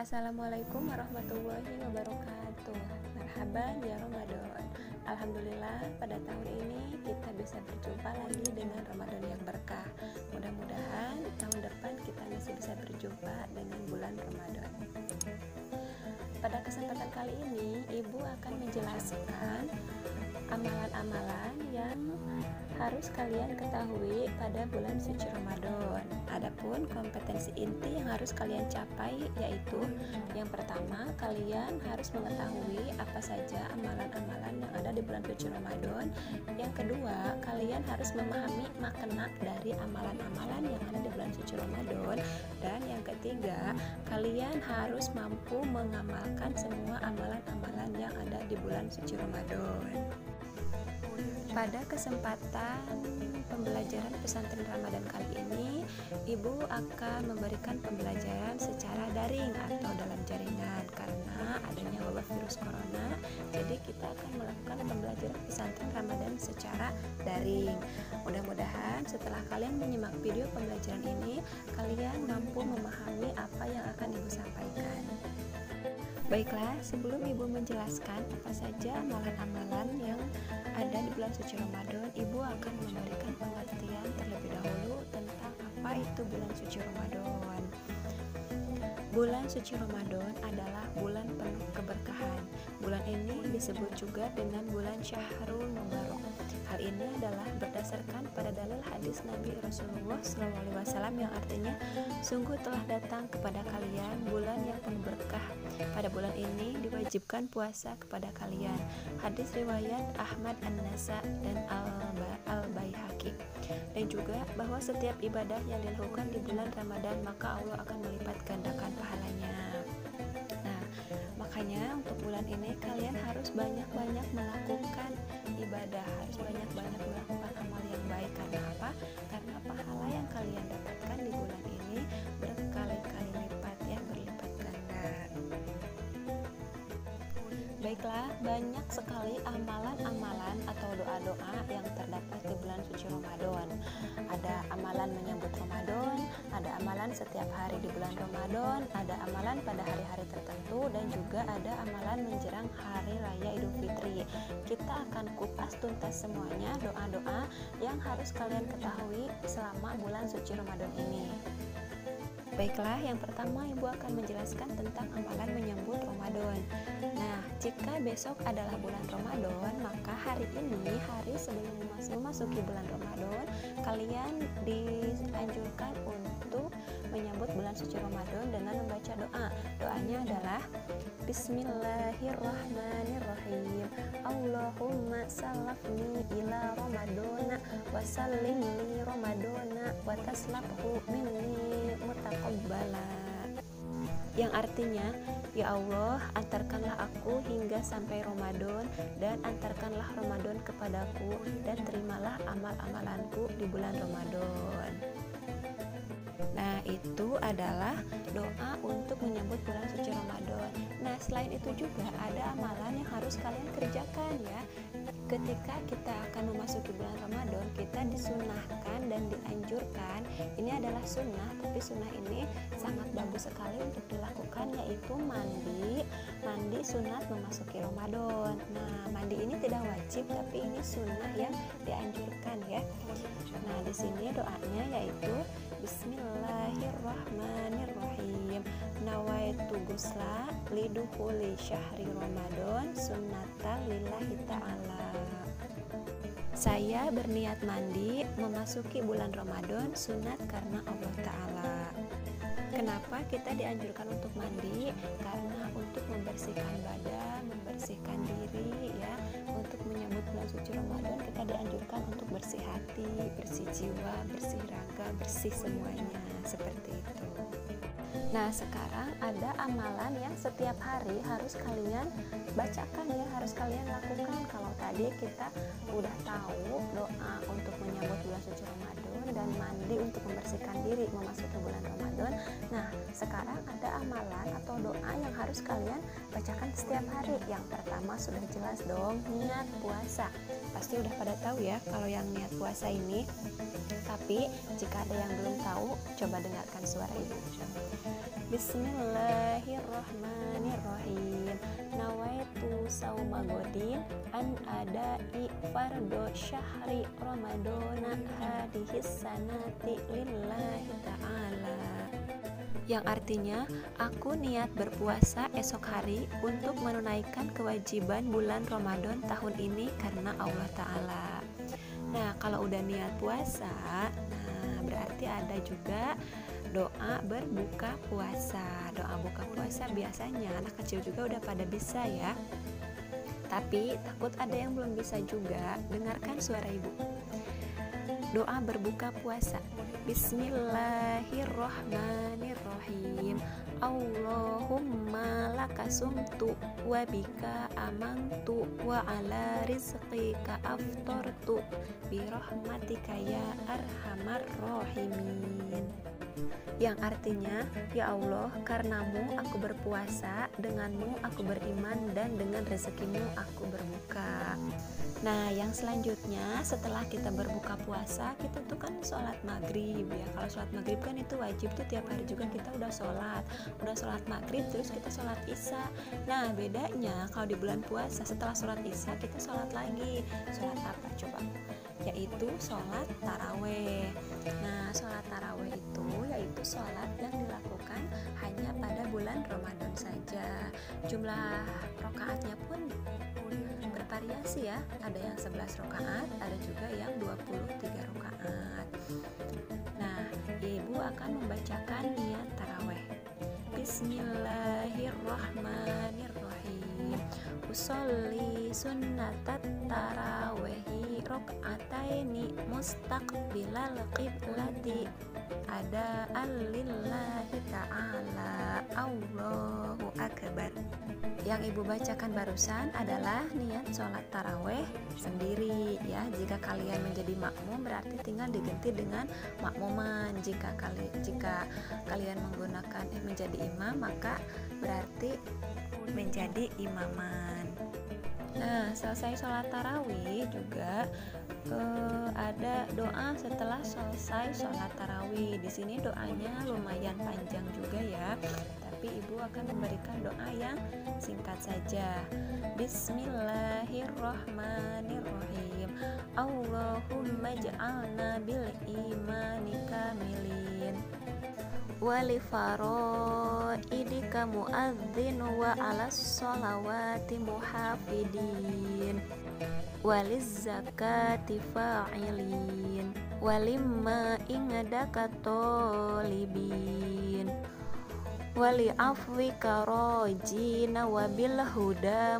Assalamualaikum warahmatullahi wabarakatuh. Marhaban ya Ramadan. Alhamdulillah pada tahun ini kita bisa berjumpa lagi dengan Ramadan yang berkah. Mudah-mudahan tahun depan kita masih bisa berjumpa dengan bulan Ramadan. Pada kesempatan kali ini Ibu akan menjelaskan amalan-amalan yang harus kalian ketahui pada bulan suci Ramadan. Adapun kompetensi inti yang harus kalian capai yaitu yang pertama, kalian harus mengetahui apa saja amalan-amalan yang ada di bulan suci Ramadan. Yang kedua, kalian harus memahami makna dari amalan-amalan yang ada di bulan suci Ramadan. Dan yang ketiga, kalian harus mampu mengamalkan semua amalan-amalan yang ada di bulan suci Ramadan. Pada kesempatan pembelajaran pesantren Ramadan kali ini, Ibu akan memberikan pembelajaran secara daring atau dalam jaringan karena adanya wabah virus corona. Jadi kita akan melakukan pembelajaran pesantren Ramadan secara daring. Mudah-mudahan setelah kalian menyimak video pembelajaran ini, kalian mampu memahami apa yang akan Ibu sampaikan. Baiklah, sebelum Ibu menjelaskan apa saja amalan-amalan yang ada di bulan suci Ramadan, Ibu akan memberikan pengertian terlebih dahulu tentang apa itu bulan suci Ramadan. Bulan suci Ramadan adalah bulan penuh keberkahan. Bulan ini disebut juga dengan bulan Syahrul Mubarak. Hal ini adalah berdasarkan pada dalil hadis Nabi Rasulullah SAW yang artinya, sungguh telah datang kepada kalian bulan yang penuh berkah. Pada bulan ini diwajibkan puasa kepada kalian. Hadis riwayat Ahmad An-Nasa dan Al-Baihaqi. Dan juga bahwa setiap ibadah yang dilakukan di bulan Ramadan maka Allah akan melipat gandakan pahalanya. Nah, makanya untuk bulan ini kalian harus banyak-banyak melakukan ibadah, harus banyak-banyak melakukan amal yang baik. Karena apa? Karena pahala yang kalian dapatkan di bulan ini berkali-kali lipat, ya, berlipat ganda. Baiklah, banyak sekali amalan-amalan atau doa-doa yang terdapat di bulan suci Ramadan. Ada amalan menyambut Ramadan, ada amalan setiap hari di bulan Ramadan, ada amalan pada hari-hari tertentu, dan juga ada amalan menjelang hari raya Idul Fitri. Kita akan kupas tuntas semuanya doa-doa yang harus kalian ketahui selama bulan suci Ramadan ini. Baiklah, yang pertama Ibu akan menjelaskan tentang amalan menyambut Ramadan. Nah, jika besok adalah bulan Ramadan, maka hari ini, hari sebelum memasuki bulan Ramadan, kalian dianjurkan untuk menyambut bulan suci Ramadan dengan membaca doa. Doanya adalah Bismillahirrahmanirrahim. Allahumma salafni ila Ramadana wa sallim li Ramadana wa taslabhu minni mutaqabbala. Yang artinya, ya Allah, antarkanlah aku hingga sampai Ramadan dan antarkanlah Ramadan kepadaku dan terimalah amal-amalanku di bulan Ramadan. Nah, itu adalah doa untuk menyambut bulan suci Ramadan. Nah, selain itu juga ada amalan yang harus kalian kerjakan, ya. Ketika kita akan memasuki bulan Ramadan, kita disunahkan dan dianjurkan, ini adalah sunnah, tapi sunnah ini sangat bagus sekali untuk dilakukan, yaitu mandi sunat memasuki Ramadan. Nah, mandi ini tidak wajib, tapi ini sunnah yang dianjurkan, ya. Nah, di sini doanya yaitu Bismillahirrahmanirrahim. Nawaitu gusla liduhuli syahri Ramadan sunnatan lillahi ta'ala. Saya berniat mandi memasuki bulan Ramadan sunat karena Allah Ta'ala. Kenapa kita dianjurkan untuk mandi? Karena untuk membersihkan badan, membersihkan diri, ya. Untuk menyambut bulan suci Ramadan kita dianjurkan untuk bersih hati, bersih jiwa, bersih raga, bersih semuanya, seperti itu. Nah, sekarang ada amalan yang setiap hari harus kalian bacakan, ya, harus kalian lakukan. Kalau tadi kita udah tahu doa untuk menyambut bulan suci Ramadan dan mandi untuk membersihkan diri memasuki bulan Ramadan. Nah, sekarang ada amalan atau doa yang harus kalian bacakan setiap hari. Yang pertama sudah jelas dong, niat puasa. Pasti udah pada tahu, ya, kalau yang niat puasa ini. Tapi jika ada yang belum tahu, coba dengarkan suara Ibu. Bismillahirrahmanirrahim. an adai fardo syahri ramadana hadihis sanati lillahi ta'ala, yang artinya aku niat berpuasa esok hari untuk menunaikan kewajiban bulan Ramadan tahun ini karena Allah Ta'ala. Nah, kalau udah niat puasa, nah berarti ada juga doa berbuka puasa. Doa buka puasa biasanya anak kecil juga udah pada bisa ya. Tapi takut ada yang belum bisa juga. Dengarkan suara ibu. Doa berbuka puasa. Bismillahirrahmanirrahim. Allahumma lakasumtu wa bika amantu wa ala rizqika aftartu birahmatika ya arhamar rahimin, yang artinya, ya Allah, karenamu aku berpuasa, denganmu aku beriman, dan dengan rezekimu aku berbuka. Nah, yang selanjutnya setelah kita berbuka puasa, kita tuh kan sholat maghrib ya. Kalau sholat maghrib kan itu wajib tuh tiap hari juga kita udah sholat maghrib, terus kita sholat isya. Nah, bedanya kalau di bulan puasa setelah sholat isya kita sholat lagi. Sholat apa coba? Yaitu sholat taraweh. Nah, sholat taraweh itu yaitu sholat yang dilakukan hanya pada bulan Ramadan saja. Jumlah rakaatnya pun bervariasi ya, ada yang 11 rakaat, ada juga yang 23 rakaat. Nah, ibu akan membacakan niat taraweh. Bismillahirrahmanirrahim. Usolli sunnatat tarawehi rok'ataini mustaqbilal qiblati ada alillahi ta'ala Allahu akbar. Yang ibu bacakan barusan adalah niat sholat taraweh sendiri ya. Jika kalian menjadi makmum berarti tinggal diganti dengan makmuman. Jika kalian menggunakan menjadi imam maka berarti menjadi imaman. Nah, selesai sholat tarawih juga ada doa setelah selesai sholat tarawih. Di sini doanya lumayan panjang juga ya, tapi ibu akan memberikan doa yang singkat saja. Bismillahirrahmanirrahim. Allahumma ja'alna bil imani kamilin wali faraidika muadzin wa alas sholawati muhafidin waliz zakati fa'ilin walimma ingadaka tolibin wali afwika rojina wabil huda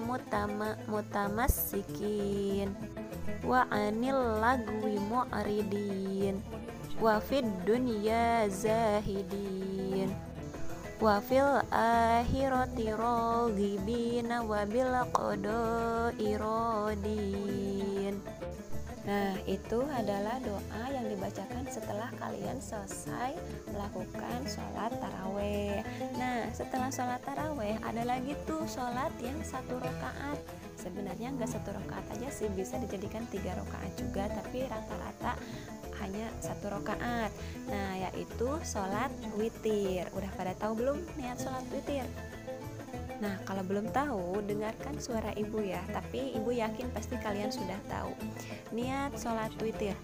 mutamassikin wa anil lagwi mu'ridin wa fid dunya zahidin wa fil akhirati raghibina wa bil qada'i radin. Nah, itu adalah doa yang dibacakan setelah kalian selesai melakukan sholat taraweh. Nah, setelah sholat taraweh ada lagi tuh sholat yang 1 rakaat. Sebenarnya nggak 1 rakaat aja sih, bisa dijadikan 3 rakaat juga, tapi rata-rata hanya 1 rakaat. Nah, yaitu sholat witir. Udah pada tahu belum niat sholat witir? Nah, kalau belum tahu, dengarkan suara ibu ya. Tapi ibu yakin pasti kalian sudah tahu. Niat sholat witir.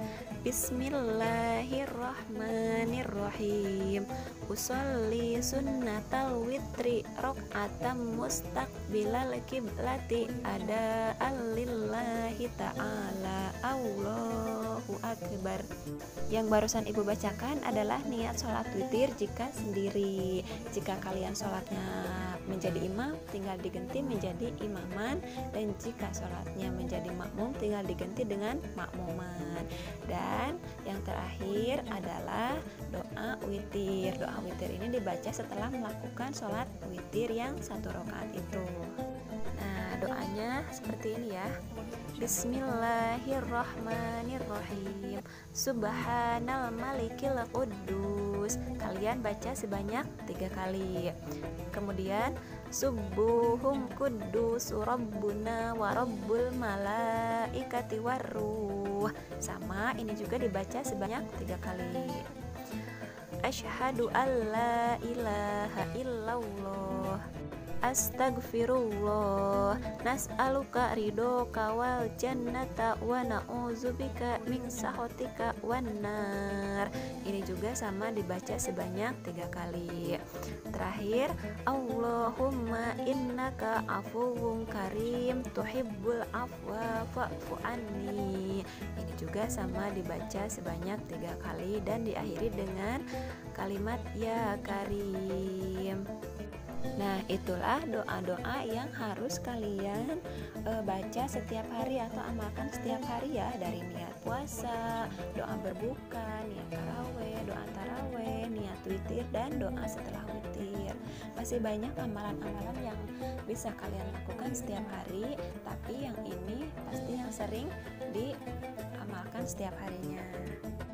Bismillahirrahmanirrahim. Usolli sunnatal witri rok'atam mustaqbilal kiblati ada alillahi ta'ala Allahu akbar. Yang barusan ibu bacakan adalah niat sholat witir jika sendiri. Jika kalian sholatnya menjadi imam, tinggal diganti menjadi imaman, dan jika sholatnya menjadi makmum tinggal diganti dengan makmuman. Dan yang terakhir adalah doa witir. Doa witir ini dibaca setelah melakukan sholat witir yang 1 rakaat itu. Nah, doanya seperti ini ya. Bismillahirrahmanirrahim. Subhanal malikil quddus. Kalian baca sebanyak 3 kali. Kemudian subuhum quddus rabbuna wa rabbul malaikati warruh. Sama, ini juga dibaca sebanyak 3 kali. Asyhadu alla ilaha illallah Astaghfirullah, nas'aluka ridhoka wal jannata wa na'udzubika min sakhatika wan nar. Ini juga sama dibaca sebanyak 3 kali. Terakhir, Allahumma innaka afuwwun karim tuhibbul afwa fa'fu anni. Ini juga sama dibaca sebanyak 3 kali dan diakhiri dengan kalimat ya karim. Nah, itulah doa-doa yang harus kalian baca setiap hari atau amalkan setiap hari ya, dari niat puasa, doa berbuka, niat tarawih, doa tarawih, niat witir, dan doa setelah witir. Masih banyak amalan-amalan yang bisa kalian lakukan setiap hari, tapi yang ini pasti yang sering diamalkan setiap harinya.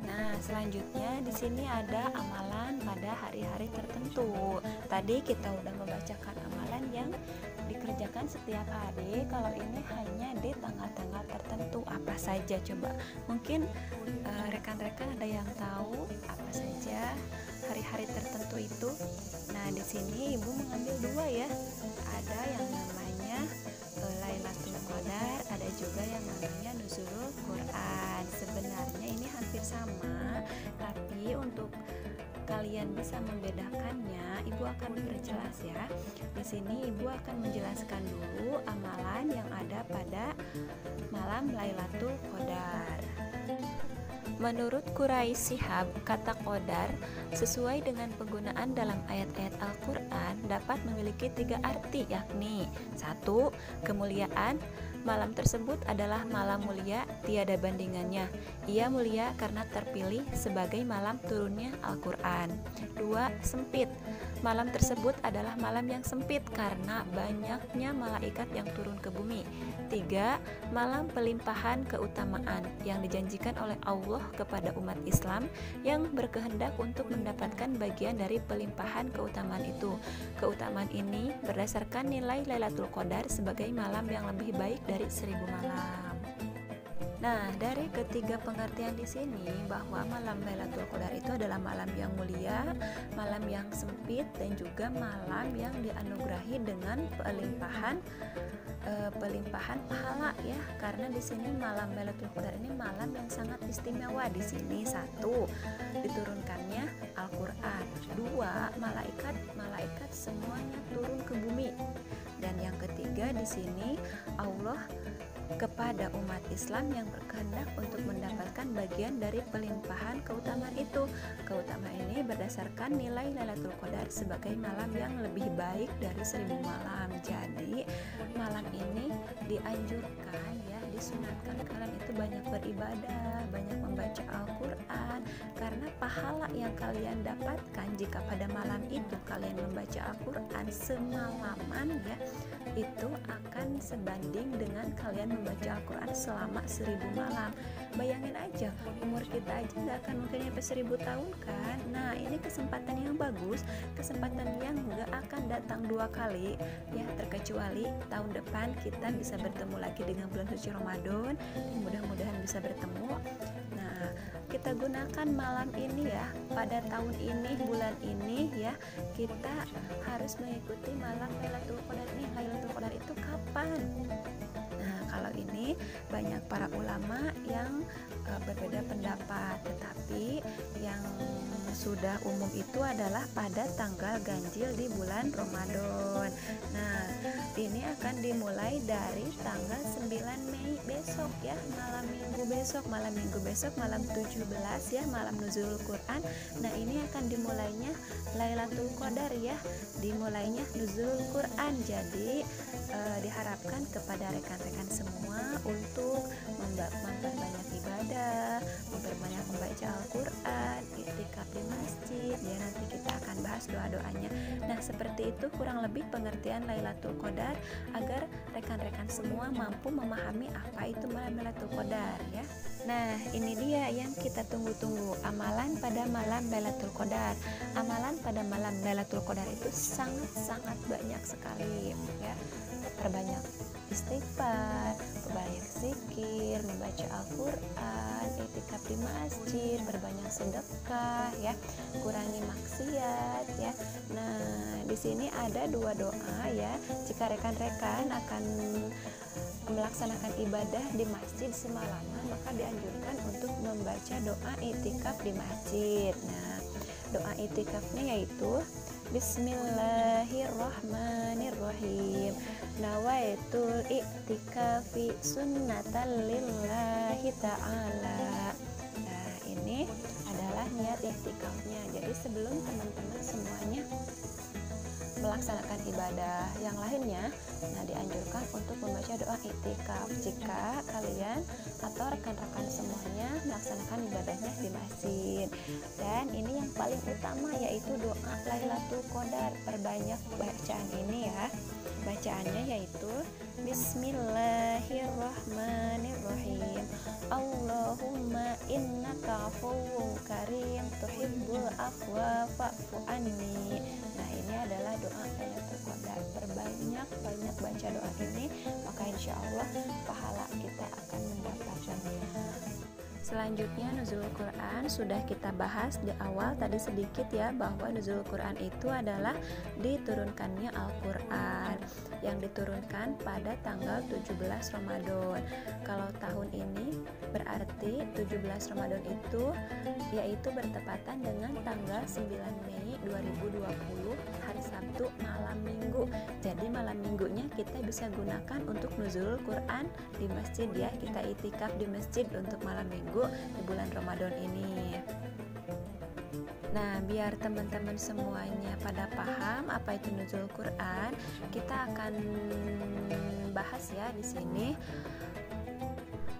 Nah, selanjutnya di sini ada amalan pada hari-hari tertentu. Tadi kita udah membacakan amalan yang dikerjakan setiap hari. Kalau ini hanya di tanggal-tanggal tertentu. Apa saja coba? Mungkin rekan-rekan ada yang tahu apa saja hari-hari tertentu itu. Nah, di sini Ibu mengambil 2 ya. Ada yang namanya Lailatul Qadar, ada juga yang namanya Nuzulul Quran. Sebenarnya ini hampir sama, tapi untuk kalian bisa membedakannya, Ibu akan perjelas ya. Di sini Ibu akan menjelaskan dulu amalan yang ada pada malam Lailatul Qadar. Menurut Quraisy Shihab, kata qadar sesuai dengan penggunaan dalam ayat-ayat Al-Quran dapat memiliki 3 arti, yakni 1. Kemuliaan. Malam tersebut adalah malam mulia, tiada bandingannya. Ia mulia karena terpilih sebagai malam turunnya Al-Quran. 2. Sempit. Malam tersebut adalah malam yang sempit karena banyaknya malaikat yang turun ke bumi. 3. Malam pelimpahan keutamaan yang dijanjikan oleh Allah kepada umat Islam yang berkehendak untuk mendapatkan bagian dari pelimpahan keutamaan itu. Keutamaan ini berdasarkan nilai Lailatul Qadar sebagai malam yang lebih baik dari 1000 malam. Nah, dari ketiga pengertian di sini bahwa malam Lailatul Qadar itu adalah malam yang mulia, malam yang sempit, dan juga malam yang dianugerahi dengan pelimpahan pahala ya. Karena di sini malam Lailatul Qadar ini malam yang sangat istimewa. Di sini 1. Diturunkannya Al-Qur'an. 2. Malaikat semuanya turun ke bumi. Dan yang ketiga di sini Allah kepada umat Islam yang berkehendak untuk mendapatkan bagian dari pelimpahan keutamaan itu. Keutamaan ini berdasarkan nilai Lailatul Qadar sebagai malam yang lebih baik dari 1000 malam. Jadi malam ini dianjurkan ya, disunatkan kalian itu banyak beribadah, banyak membaca Al-Quran, karena pahala yang kalian dapatkan jika pada malam itu kalian membaca Al-Quran semalaman ya, itu akan sebanding dengan kalian membaca Al-Quran selama 1000 malam. Bayangin aja, umur kita aja gak akan mungkin sampai 1000 tahun kan. Nah, ini kesempatan yang bagus, kesempatan yang gak akan datang 2 kali ya, terkecuali tahun depan kita bisa bertemu lagi dengan bulan suci Ramadan, dan mudah-mudahan bisa bertemu. Nah, kita gunakan malam ini ya, pada tahun ini, bulan ini ya, kita harus mengikuti malam Lailatul Qadar ini. Lailatul Qadar itu kapan? Nah, kalau ini banyak para ulama yang berbeda pendapat, tetapi yang sudah umum itu adalah pada tanggal ganjil di bulan Ramadan. Nah, ini akan dimulai dari tanggal 9 Mei besok ya, malam minggu besok, malam 17 ya, malam Nuzulul Quran. Nah, ini akan dimulainya Lailatul Qadar ya, dimulainya Nuzulul Quran. Jadi diharapkan kepada rekan-rekan semua untuk memperbanyak ibadah, memperbanyak membaca Al-Quran, iktikaf di masjid ya, nanti kita akan bahas doa-doanya. Nah, seperti itu kurang lebih pengertian Lailatul Qadar agar rekan-rekan semua mampu memahami apa itu malam Lailatul Qadar ya. Nah, ini dia yang kita tunggu-tunggu, amalan pada malam Lailatul Qadar. Amalan pada malam Lailatul Qadar itu sangat-sangat banyak sekali ya. Perbanyak istighfar, perbanyak zikir, membaca Al-Quran, i'tikaf di masjid, berbanyak sedekah ya, kurangi maksiat ya. Nah, di sini ada 2 doa ya. Jika rekan-rekan akan melaksanakan ibadah di masjid semalaman, maka dianjurkan untuk membaca doa i'tikaf di masjid. Nah, doa i'tikafnya yaitu Bismillahirrahmanirrahim. Nawaitul i'tikafi sunnatan lillahi ta'ala. Nah, ini adalah niat i'tikafnya. Jadi sebelum teman-teman semuanya melaksanakan ibadah yang lainnya, nah dianjurkan untuk membaca doa i'tikaf jika kalian atau rekan-rekan semuanya melaksanakan ibadahnya di masjid. Dan ini yang paling utama yaitu doa Lailatul Qadar. Perbanyak bacaan ini ya. Bacaannya yaitu Bismillahirrahmanirrahim. Allahumma innaka afuwwun karim tuhibbul afwa fa'fu anni. Nah, ini adalah doa Lailatul Qadar. Banyak baca doa ini, maka insya Allah pahala kita akan mendapatkannya. Selanjutnya nuzulul Quran sudah kita bahas di awal tadi sedikit ya, bahwa nuzulul Quran itu adalah diturunkannya Al-Quran yang diturunkan pada tanggal 17 Ramadan. Kalau tahun ini berarti 17 Ramadan itu yaitu bertepatan dengan tanggal 9 Mei 2020 hari Sabtu malam Minggu. Jadi malam Minggunya kita bisa gunakan untuk nuzulul Quran di masjid ya. Kita i'tikaf di masjid untuk malam Minggu di bulan Ramadan ini. Nah, biar teman-teman semuanya pada paham apa itu nuzul Quran, kita akan bahas ya di sini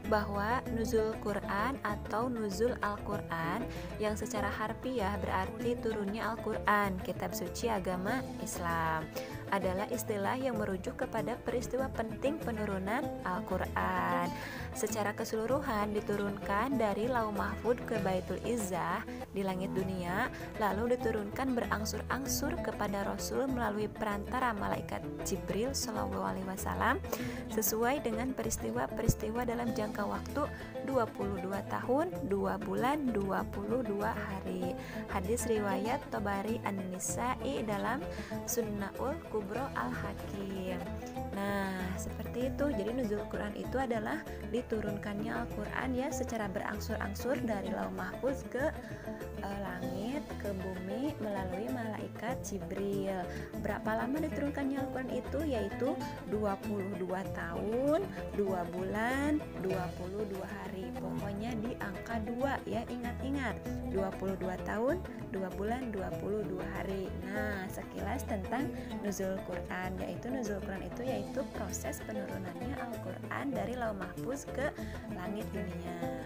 bahwa nuzul Quran atau nuzul Al-Quran yang secara harfiah berarti turunnya Al-Quran, kitab suci agama Islam, adalah istilah yang merujuk kepada peristiwa penting penurunan Al-Quran. Secara keseluruhan diturunkan dari Lauh Mahfud ke Baitul Izzah di langit dunia, lalu diturunkan berangsur-angsur kepada Rasul melalui perantara malaikat Jibril Shallallahu Alaihi Wasallam sesuai dengan peristiwa-peristiwa dalam jangka waktu 22 tahun, 2 bulan, 22 hari. Hadis riwayat Tobari An-Nisa'i dalam Sunnaul Kubro Al-Hakim. Nah, seperti itu. Jadi nuzul Quran itu adalah diturunkannya Al-Quran ya secara berangsur-angsur dari Lauh Mahfuz ke langit, ke bumi melalui malaikat Jibril. Berapa lama diturunkannya Al-Quran itu? Yaitu 22 tahun, 2 bulan, 22 hari. Pokoknya di angka 2 ya, ingat-ingat. 22 tahun, 2 bulan, 22 hari. Nah, sekilas tentang nuzul Quran, yaitu nuzul Quran itu yaitu proses penurunannya Al-Quran dari Lauh Mahfuz ke langit dunia.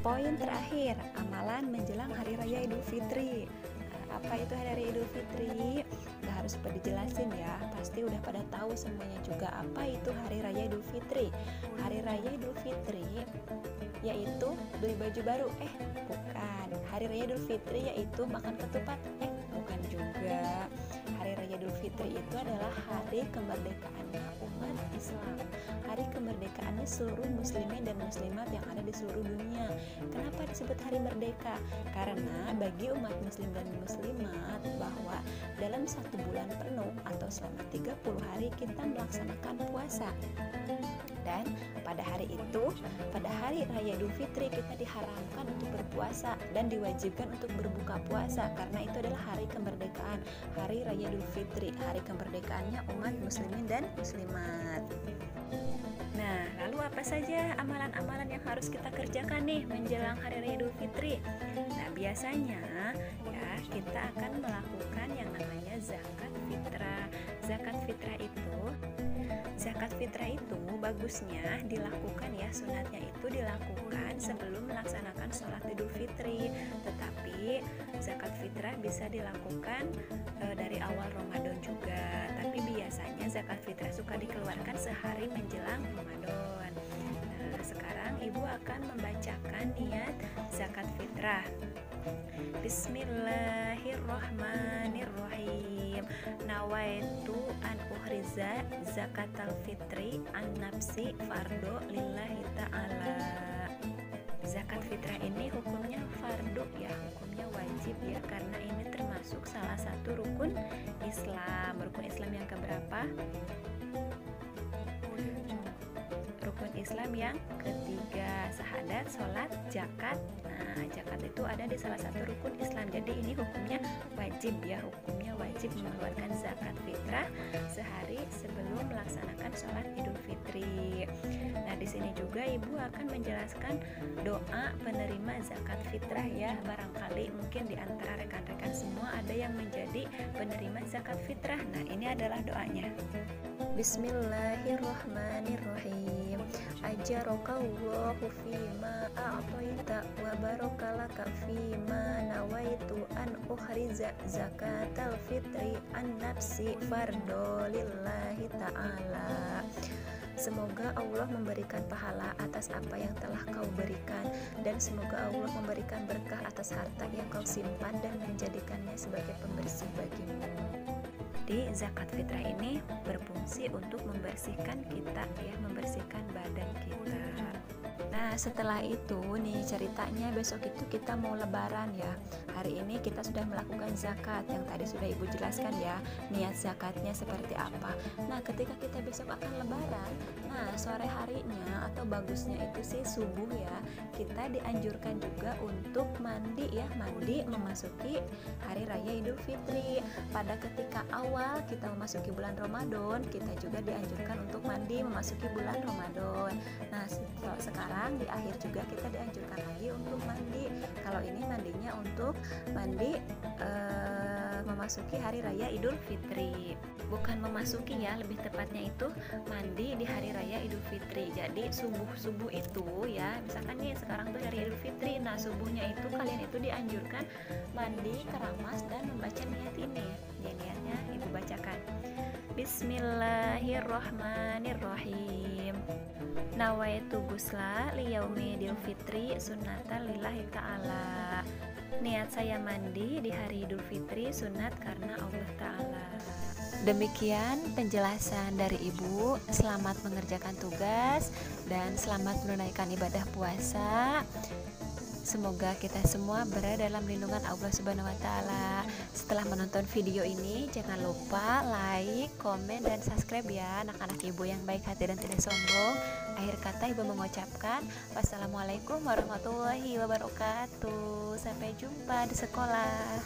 Poin terakhir, amalan menjelang Hari Raya Idul Fitri. Nah, apa itu Hari Raya Idul Fitri? Nggak harus dijelasin ya, pasti udah pada tahu semuanya juga apa itu Hari Raya Idul Fitri. Hari Raya Idul Fitri yaitu beli baju baru. Bukan. Hari Raya Idul Fitri yaitu makan ketupat. Bukan juga. Hari Raya Idul Fitri itu adalah hari kemerdekaannya umat Islam, hari kemerdekaannya seluruh muslimin dan muslimat yang ada di seluruh dunia. Kenapa disebut hari merdeka? Karena bagi umat muslim dan muslimat bahwa dalam 1 bulan penuh atau selama 30 hari kita melaksanakan puasa. Dan pada hari itu, pada hari Raya Idul Fitri kita diharamkan untuk berpuasa dan diwajibkan untuk berbuka puasa karena itu adalah hari kemerdekaan, hari Raya Idul Fitri, hari kemerdekaannya umat muslimin dan muslimat. Nah, lalu apa saja amalan-amalan yang harus kita kerjakan nih menjelang Hari Raya Idul Fitri? Nah, biasanya ya kita akan melakukan yang namanya zakat fitrah. Zakat fitrah itu bagusnya dilakukan ya, sunatnya itu dilakukan sebelum melaksanakan sholat Idul Fitri. Tetapi zakat fitrah bisa dilakukan dari awal Ramadan juga. Tapi biasanya zakat fitrah suka dikeluarkan sehari menjelang Ramadan. Nah, sekarang ibu akan membacakan niat zakat fitrah. Bismillahirrohmanirrohim. Nawaitu an uhriza zakatal fitri an nafsi fardo lillahi ta'ala. Zakat fitrah ini hukumnya fardu ya, hukumnya wajib ya, karena ini termasuk salah satu rukun Islam. Rukun Islam yang keberapa? Rukun Islam yang ketiga, syahadat, sholat, zakat. Nah, zakat itu ada di salah satu rukun Islam. Jadi ini hukumnya wajib ya, hukumnya wajib mengeluarkan zakat fitrah sehari sebelum melaksanakan sholat Idul Fitri. Nah, di sini juga ibu akan menjelaskan doa penerima zakat fitrah ya. Barangkali mungkin di antara rekan-rekan semua ada yang menjadi penerima zakat fitrah. Nah, ini adalah doanya. Bismillahirrohmanirrohim. Ajarokallahu fima a'toita wa barokalaka fima nawaitu an uhriza zakatal fitri an nafsi fardo lillahi ta'ala. Semoga Allah memberikan pahala atas apa yang telah kau berikan, dan semoga Allah memberikan berkah atas harta yang kau simpan dan menjadikannya sebagai pembersih bagimu. Jadi zakat fitrah ini berfungsi untuk membersihkan kita ya, membersihkan badan kita. Nah, setelah itu nih ceritanya besok itu kita mau lebaran ya. Hari ini kita sudah melakukan zakat yang tadi sudah ibu jelaskan ya, niat zakatnya seperti apa. Nah, ketika kita besok akan lebaran, nah sore harinya atau bagusnya itu sih subuh ya, kita dianjurkan juga untuk mandi ya, mandi memasuki hari raya Idul Fitri. Pada ketika awal kita memasuki bulan Ramadan, kita juga dianjurkan untuk mandi memasuki bulan Ramadan. Nah, sekarang di akhir juga kita dianjurkan lagi untuk mandi. Kalau ini mandinya untuk mandi memasuki hari raya Idul Fitri, bukan memasuki ya, lebih tepatnya itu mandi di hari raya Idul Fitri. Jadi subuh itu ya, misalkan nih sekarang tuh hari Idul Fitri, nah subuhnya itu kalian itu dianjurkan mandi, keramas, dan membaca niat ini. Ya, niatnya ibu bacakan. Bismillahirrohmanirrohim. Nawaitu gusla liyaumi Idul Fitri sunnatan lillahi ta'ala. Niat saya mandi di hari Idul Fitri sunat karena Allah Ta'ala. Demikian penjelasan dari ibu. Selamat mengerjakan tugas dan selamat menunaikan ibadah puasa. Semoga kita semua berada dalam lindungan Allah Subhanahu wa Ta'ala. Setelah menonton video ini, jangan lupa like, komen, dan subscribe ya, anak-anak ibu yang baik hati dan tidak sombong. Akhir kata ibu mengucapkan wassalamualaikum warahmatullahi wabarakatuh. Sampai jumpa di sekolah.